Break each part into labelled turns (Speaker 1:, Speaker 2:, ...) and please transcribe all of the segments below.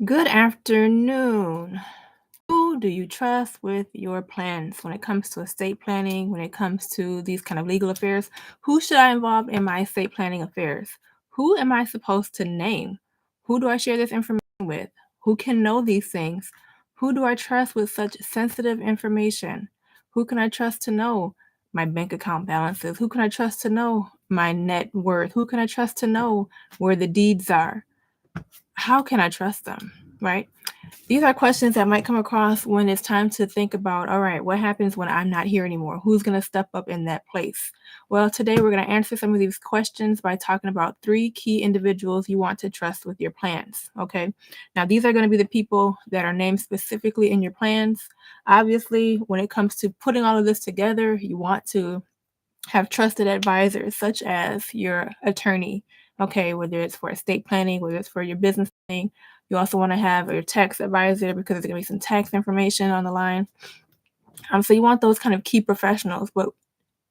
Speaker 1: Good afternoon. Who do you trust with your plans when it comes to estate planning, when it comes to these kind of legal affairs? Who should I involve in my estate planning affairs? Who am I supposed to name? Who do I share this information with? Who can know these things? Who do I trust with such sensitive information? Who can I trust to know my bank account balances? Who can I trust to know my net worth? Who can I trust to know where the deeds are? How can I trust them? Right? These are questions that might come across when it's time to think about, all right, what happens when I'm not here anymore? Who's going to step up in that place? Well, today we're going to answer some of these questions by talking about 3 key individuals you want to trust with your plans. Okay. Now, these are going to be the people that are named specifically in your plans. Obviously, when it comes to putting all of this together, you want to have trusted advisors such as your attorney, okay, whether it's for estate planning, whether it's for your business thing. You also want to have your tax advisor because there's going to be some tax information on the line. So you want those kind of key professionals, but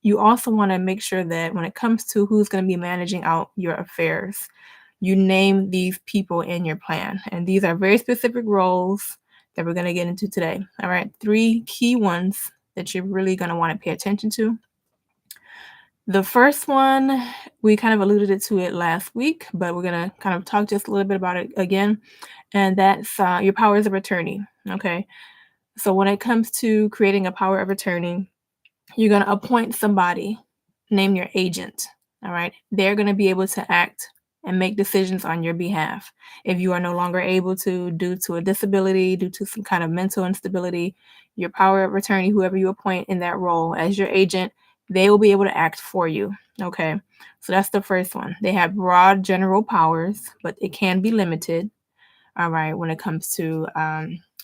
Speaker 1: you also want to make sure that when it comes to who's going to be managing out your affairs, you name these people in your plan. And these are very specific roles that we're going to get into today. All right, 3 key ones that you're really going to want to pay attention to. The first one, we kind of alluded to it last week, but we're going to kind of talk just a little bit about it again. And that's your powers of attorney. Okay. So when it comes to creating a power of attorney, you're going to appoint somebody, name your agent. All right. They're going to be able to act and make decisions on your behalf. If you are no longer able to, due to a disability, due to some kind of mental instability, your power of attorney, whoever you appoint in that role as your agent, they will be able to act for you. Okay. So that's the first one. They have broad general powers, but it can be limited. All right. When it comes to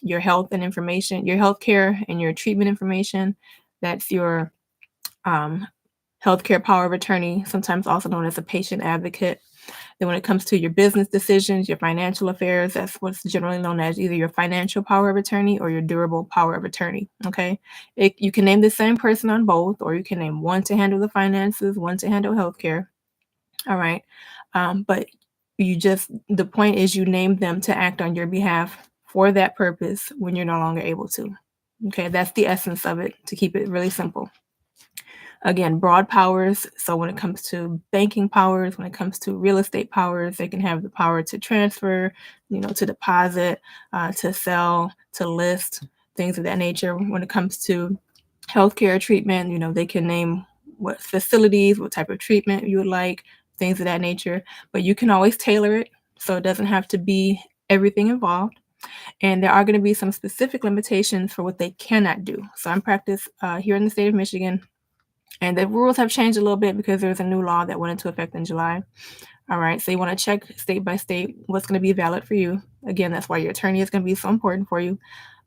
Speaker 1: your health and information, your health care and your treatment information, that's your healthcare power of attorney, sometimes also known as a patient advocate. Then when it comes to your business decisions, your financial affairs, that's what's generally known as either your financial power of attorney or your durable power of attorney. Okay. You can name the same person on both, or you can name one to handle the finances, one to handle healthcare. All right. But the point is you name them to act on your behalf for that purpose when you're no longer able to. Okay. That's the essence of it, to keep it really simple. Again, broad powers. So when it comes to banking powers, when it comes to real estate powers, they can have the power to transfer, to deposit, to sell, to list, things of that nature. When it comes to healthcare treatment, they can name what facilities, what type of treatment you would like, things of that nature. But you can always tailor it, so it doesn't have to be everything involved. And there are going to be some specific limitations for what they cannot do. So I'm practiced here in the state of Michigan. And the rules have changed a little bit because there's a new law that went into effect in July. All right. So you want to check state by state what's going to be valid for you. Again, that's why your attorney is going to be so important for you.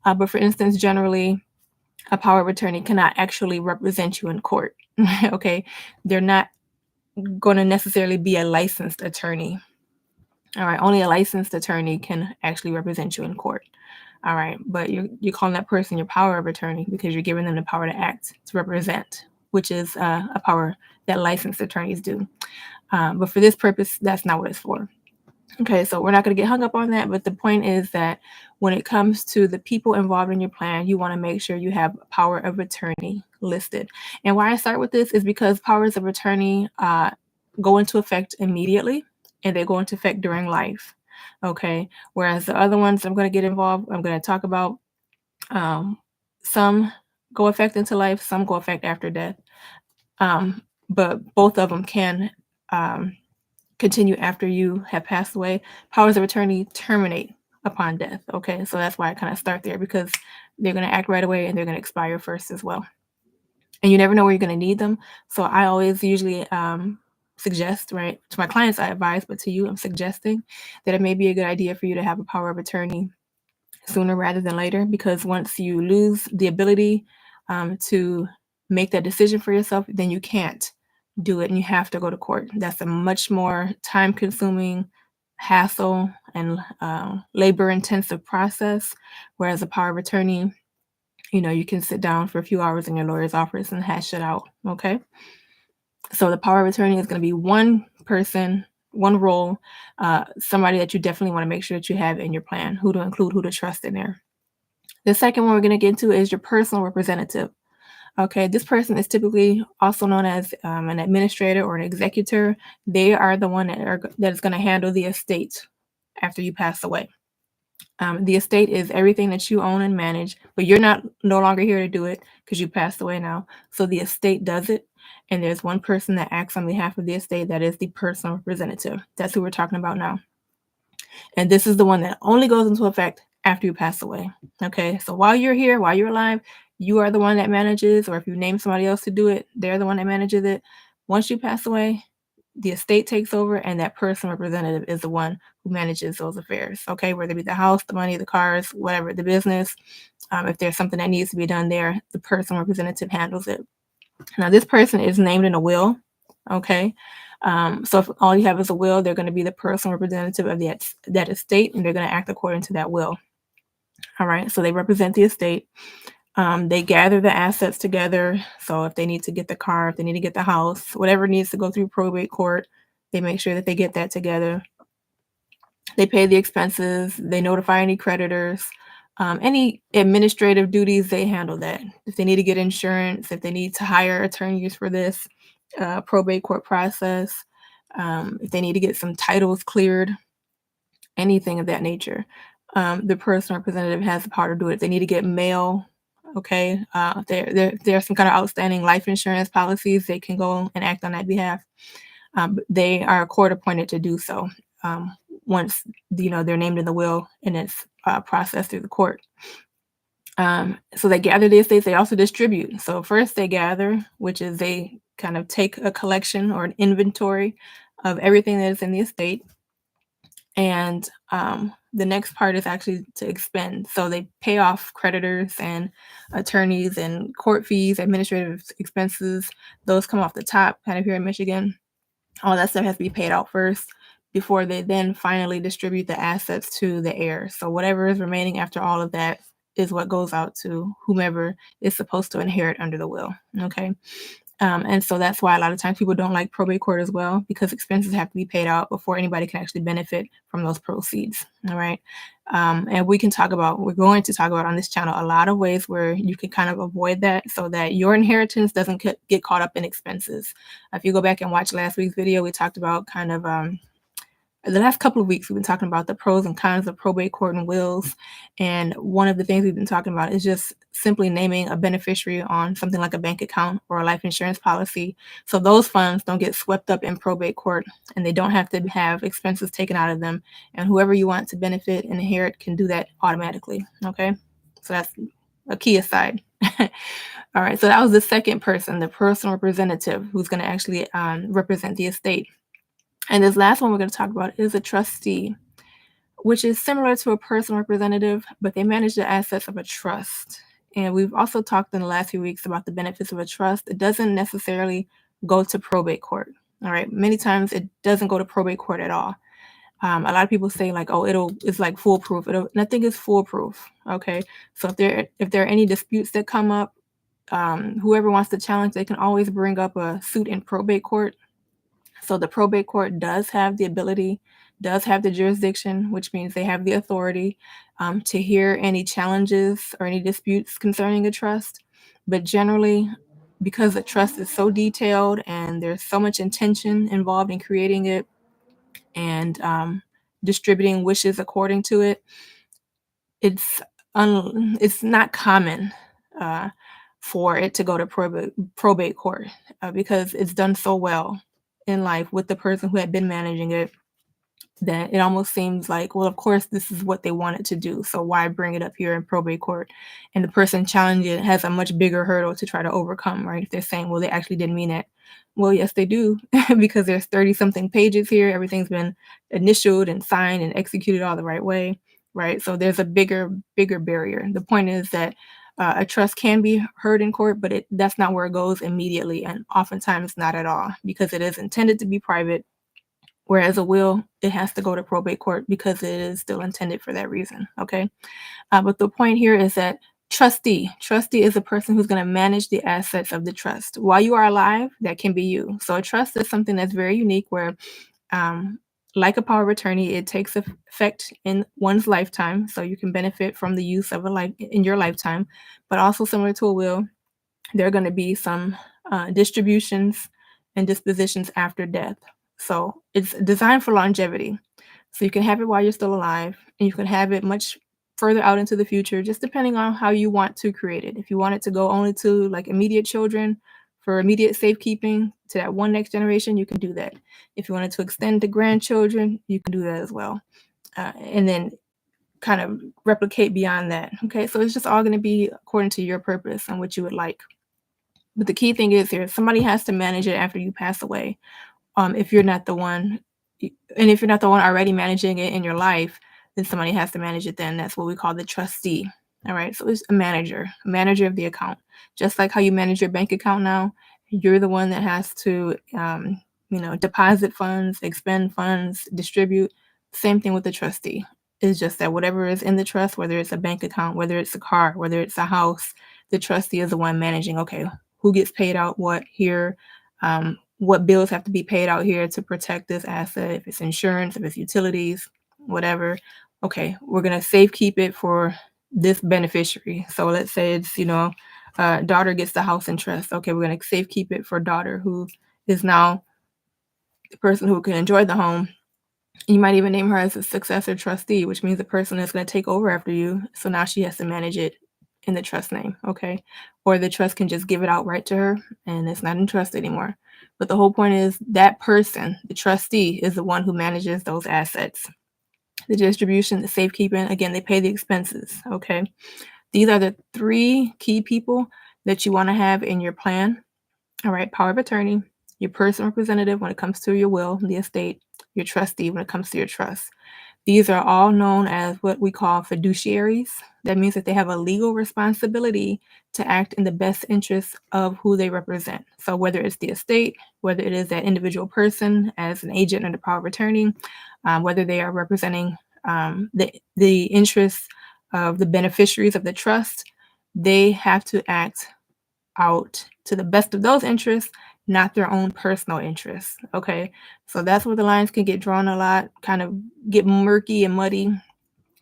Speaker 1: But for instance, generally, a power of attorney cannot actually represent you in court. Okay. They're not going to necessarily be a licensed attorney. All right. Only a licensed attorney can actually represent you in court. All right. But you're calling that person your power of attorney because you're giving them the power to act, to represent, which is a power that licensed attorneys do. But for this purpose, that's not what it's for. Okay, so we're not going to get hung up on that, but the point is that when it comes to the people involved in your plan, you want to make sure you have power of attorney listed. And why I start with this is because powers of attorney go into effect immediately, and they go into effect during life. Okay, whereas the other ones I'm going to talk about, some go effect into life, some go effect after death. But both of them can continue after you have passed away. Powers of attorney terminate upon death. Okay, so that's why I kind of start there, because they're going to act right away and they're going to expire first as well. And you never know where you're going to need them. So I always usually suggest, right, to my clients, I advise, but to you, I'm suggesting that it may be a good idea for you to have a power of attorney sooner rather than later, because once you lose the ability to make that decision for yourself, then you can't do it and you have to go to court. That's a much more time-consuming, hassle, and labor-intensive process, whereas a power of attorney, you can sit down for a few hours in your lawyer's office and hash it out. Okay, so the power of attorney is going to be one person one role, somebody that you definitely want to make sure that you have in your plan, who to include, who to trust in there. The second one we're going to get into is your personal representative. Okay, this person is typically also known as an administrator or an executor. They are the one that is going to handle the estate after you pass away. The estate is everything that you own and manage, but you're not no longer here to do it because you passed away now. So the estate does it, and there's one person that acts on behalf of the estate that is the personal representative. That's who we're talking about now. And this is the one that only goes into effect after you pass away. Okay, so while you're here, while you're alive, you are the one that manages, or if you name somebody else to do it, they're the one that manages it. Once you pass away, the estate takes over, and that person representative is the one who manages those affairs. Okay, whether it be the house, the money, the cars, whatever, the business. If there's something that needs to be done there, the person representative handles it. Now, this person is named in a will. Okay, so if all you have is a will, they're going to be the personal representative of that estate, and they're going to act according to that will. All right, so they represent the estate. They gather the assets together. So if they need to get the car, if they need to get the house, whatever needs to go through probate court, they make sure that they get that together. They pay the expenses. They notify any creditors. Any administrative duties, they handle that. If they need to get insurance, if they need to hire attorneys for this probate court process, if they need to get some titles cleared, anything of that nature, the personal representative has the power to do it. If they need to get mail. Okay, there's some kind of outstanding life insurance policies, they can go and act on that behalf. They are court appointed to do so once they're named in the will and it's processed through the court. So they gather the estates. They also distribute. So first they gather, which is they kind of take a collection or an inventory of everything that is in the estate. And the next part is actually to expend. So they pay off creditors and attorneys and court fees, administrative expenses. Those come off the top, kind of here in Michigan. All that stuff has to be paid out first before they then finally distribute the assets to the heirs. So whatever is remaining after all of that is what goes out to whomever is supposed to inherit under the will. Okay. And so that's why a lot of times people don't like probate court as well, because expenses have to be paid out before anybody can actually benefit from those proceeds. All right. And we're going to talk about on this channel a lot of ways where you can kind of avoid that so that your inheritance doesn't get caught up in expenses. If you go back and watch last week's video, we talked about kind of the last couple of weeks, we've been talking about the pros and cons of probate court and wills. And one of the things we've been talking about is just simply naming a beneficiary on something like a bank account or a life insurance policy. So those funds don't get swept up in probate court and they don't have to have expenses taken out of them. And whoever you want to benefit and inherit can do that automatically. Okay. So that's a key aside. All right. So that was the second person, the personal representative, who's going to actually represent the estate. And this last one we're going to talk about is a trustee, which is similar to a personal representative, but they manage the assets of a trust. And we've also talked in the last few weeks about the benefits of a trust. It doesn't necessarily go to probate court. All right. Many times it doesn't go to probate court at all. A lot of people say like, oh, it's like foolproof. Nothing is foolproof. Okay. So if there are any disputes that come up, whoever wants to challenge, they can always bring up a suit in probate court. So the probate court does have the ability, does have the jurisdiction, which means they have the authority to hear any challenges or any disputes concerning a trust. But generally, because the trust is so detailed and there's so much intention involved in creating it and distributing wishes according to it, it's not common for it to go to probate court because it's done so well in life with the person who had been managing it that it almost seems like, well, of course, this is what they wanted to do. So why bring it up here in probate court? And the person challenging it has a much bigger hurdle to try to overcome, right? If they're saying, well, they actually didn't mean it. Well, yes, they do, because there's 30 something pages here. Everything's been initialed and signed and executed all the right way, right? So there's a bigger barrier. The point is that a trust can be heard in court, but that's not where it goes immediately, and oftentimes not at all, because it is intended to be private. Whereas a will, it has to go to probate court because it is still intended for that reason. Okay. But the point here is that trustee is a person who's going to manage the assets of the trust. While you are alive, that can be you. So a trust is something that's very unique where Um, like a power of attorney, it takes effect in one's lifetime, so you can benefit from the use of a life in your lifetime. But also similar to a will, there are going to be some distributions and dispositions after death. So it's designed for longevity. So you can have it while you're still alive, and you can have it much further out into the future, just depending on how you want to create it. If you want it to go only to like immediate children for immediate safekeeping to that one next generation, you can do that. If you want it to extend to grandchildren, you can do that as well. And then kind of replicate beyond that. Okay, so it's just all going to be according to your purpose and what you would like. But the key thing is here, somebody has to manage it after you pass away. If you're not the one, and if you're not the one already managing it in your life, then somebody has to manage it then. That's what we call the trustee. All right. So it's a manager of the account. Just like how you manage your bank account now, you're the one that has to, deposit funds, expend funds, distribute. Same thing with the trustee. It's just that whatever is in the trust, whether it's a bank account, whether it's a car, whether it's a house, the trustee is the one managing, okay, who gets paid out what here, what bills have to be paid out here to protect this asset, if it's insurance, if it's utilities, whatever. Okay, we're going to safekeep it for this beneficiary. So let's say it's, daughter gets the house in trust. Okay, we're going to safekeep it for daughter, who is now the person who can enjoy the home. You might even name her as a successor trustee, which means the person that's going to take over after you. So now she has to manage it in the trust name, okay? Or the trust can just give it outright to her and it's not in trust anymore. But the whole point is that person, the trustee, is the one who manages those assets. The distribution, the safekeeping, again, they pay the expenses, okay? These are the three key people that you want to have in your plan. All right, power of attorney, your personal representative when it comes to your will, the estate, your trustee when it comes to your trust. These are all known as what we call fiduciaries. That means that they have a legal responsibility to act in the best interest of who they represent. So whether it's the estate, whether it is that individual person as an agent under power of attorney, whether they are representing the interests of the beneficiaries of the trust, they have to act out to the best of those interests, not their own personal interests. Okay. So that's where the lines can get drawn a lot, kind of get murky and muddy,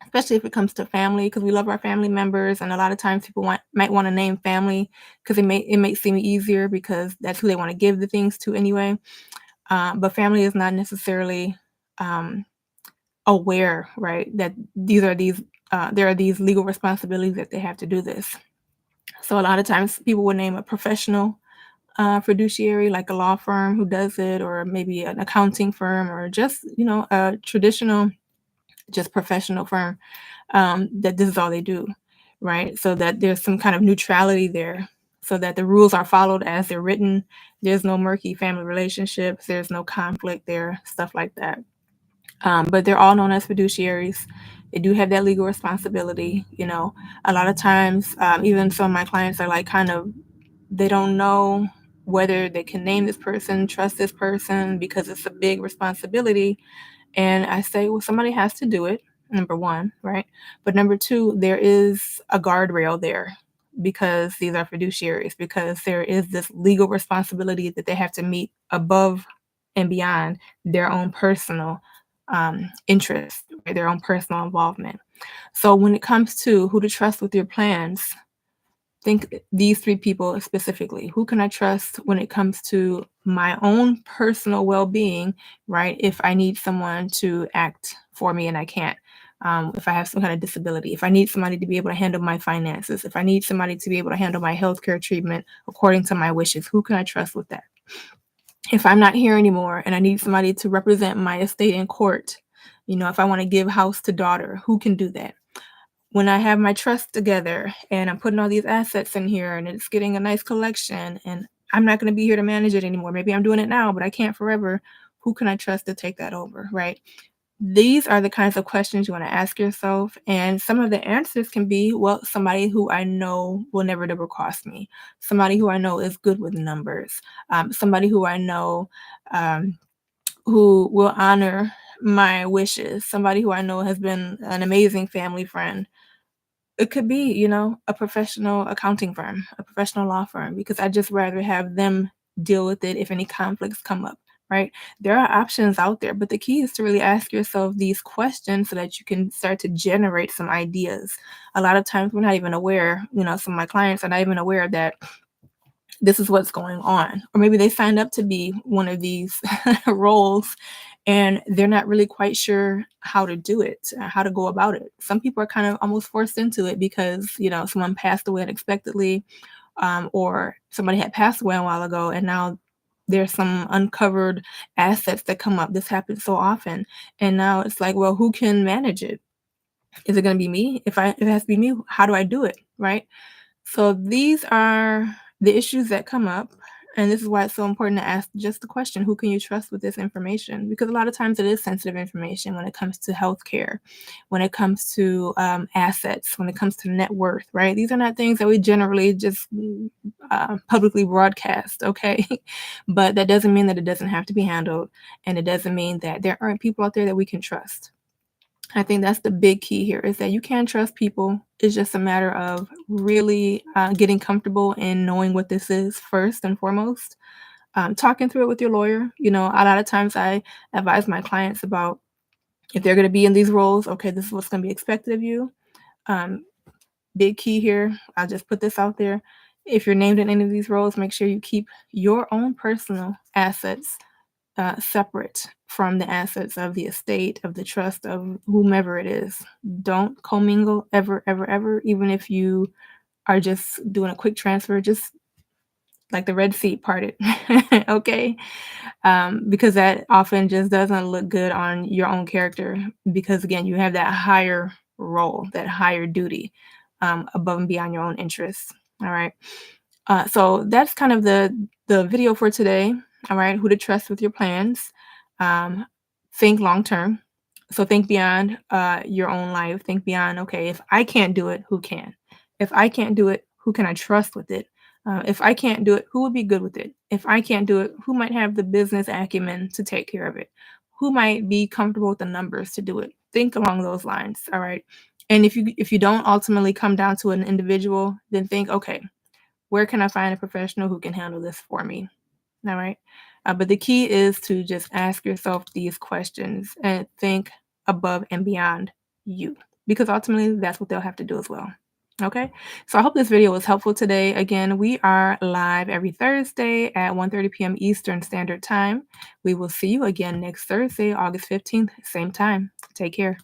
Speaker 1: especially if it comes to family, because we love our family members. And a lot of times people might want to name family because it may seem easier because that's who they want to give the things to anyway. But family is not necessarily um, aware, right, that there are these legal responsibilities that they have to do this. So a lot of times people would name a professional fiduciary, like a law firm who does it, or maybe an accounting firm, or just, a traditional, just professional firm, that this is all they do, right? So that there's some kind of neutrality there, so that the rules are followed as they're written. There's no murky family relationships. There's no conflict there, stuff like that. But they're all known as fiduciaries. They do have that legal responsibility. A lot of times, even some of my clients are like kind of, they don't know whether they can name this person, trust this person, because it's a big responsibility. And I say, well, somebody has to do it, number one, right? But number two, there is a guardrail there because these are fiduciaries, because there is this legal responsibility that they have to meet above and beyond their own personal interests, right? Their own personal involvement. So when it comes to who to trust with your plans, think these three people specifically. Who can I trust when it comes to my own personal well-being, right? If I need someone to act for me and I can't, if I have some kind of disability, if I need somebody to be able to handle my finances, if I need somebody to be able to handle my healthcare treatment according to my wishes, who can I trust with that? If I'm not here anymore and I need somebody to represent my estate in court, if I want to give house to daughter, who can do that? When I have my trust together and I'm putting all these assets in here and it's getting a nice collection and I'm not going to be here to manage it anymore. Maybe I'm doing it now, but I can't forever. Who can I trust to take that over, right? These are the kinds of questions you want to ask yourself. And some of the answers can be, well, somebody who I know will never double cross me, somebody who I know is good with numbers, somebody who I know who will honor my wishes, somebody who I know has been an amazing family friend. It could be, a professional accounting firm, a professional law firm, because I just rather have them deal with it if any conflicts come up. right? There are options out there, but the key is to really ask yourself these questions so that you can start to generate some ideas. A lot of times we're not even aware, some of my clients are not even aware that this is what's going on. Or maybe they signed up to be one of these roles and they're not really quite sure how to do it, how to go about it. Some people are kind of almost forced into it because, someone passed away unexpectedly, or somebody had passed away a while ago, and now there's some uncovered assets that come up. This happens so often. And now it's like, well, who can manage it? Is it going to be me? If it has to be me, how do I do it? Right. So these are the issues that come up. And this is why it's so important to ask just the question, who can you trust with this information? Because a lot of times it is sensitive information when it comes to healthcare, when it comes to assets, when it comes to net worth, right? These are not things that we generally just publicly broadcast, okay? But that doesn't mean that it doesn't have to be handled. And it doesn't mean that there aren't people out there that we can trust. I think that's the big key here, is that you can trust people. It's just a matter of really getting comfortable in knowing what this is first and foremost. Talking through it with your lawyer. A lot of times I advise my clients about if they're going to be in these roles, okay, this is what's going to be expected of you. Um, Big key here, I'll just put this out there. If you're named in any of these roles, make sure you keep your own personal assets separate from the assets of the estate, of the trust, of whomever it is. Don't commingle ever, ever, ever, even if you are just doing a quick transfer, just like the Red Sea parted, okay? Because that often just doesn't look good on your own character, because again, you have that higher role, that higher duty, above and beyond your own interests. All right. So that's kind of the video for today. All right, who to trust with your plans. Um, think long term. So think beyond your own life. Think beyond, okay, if I can't do it, who can? If I can't do it, who can I trust with it? If I can't do it, who would be good with it? If I can't do it, who might have the business acumen to take care of it? Who might be comfortable with the numbers to do it? Think along those lines. All right. And if you don't ultimately come down to an individual, then think, okay, where can I find a professional who can handle this for me? All right. But the key is to just ask yourself these questions and think above and beyond you, because ultimately that's what they'll have to do as well. Okay. So I hope this video was helpful today. Again, we are live every Thursday at 1:30 p.m. Eastern Standard Time. We will see you again next Thursday, August 15th, same time. Take care.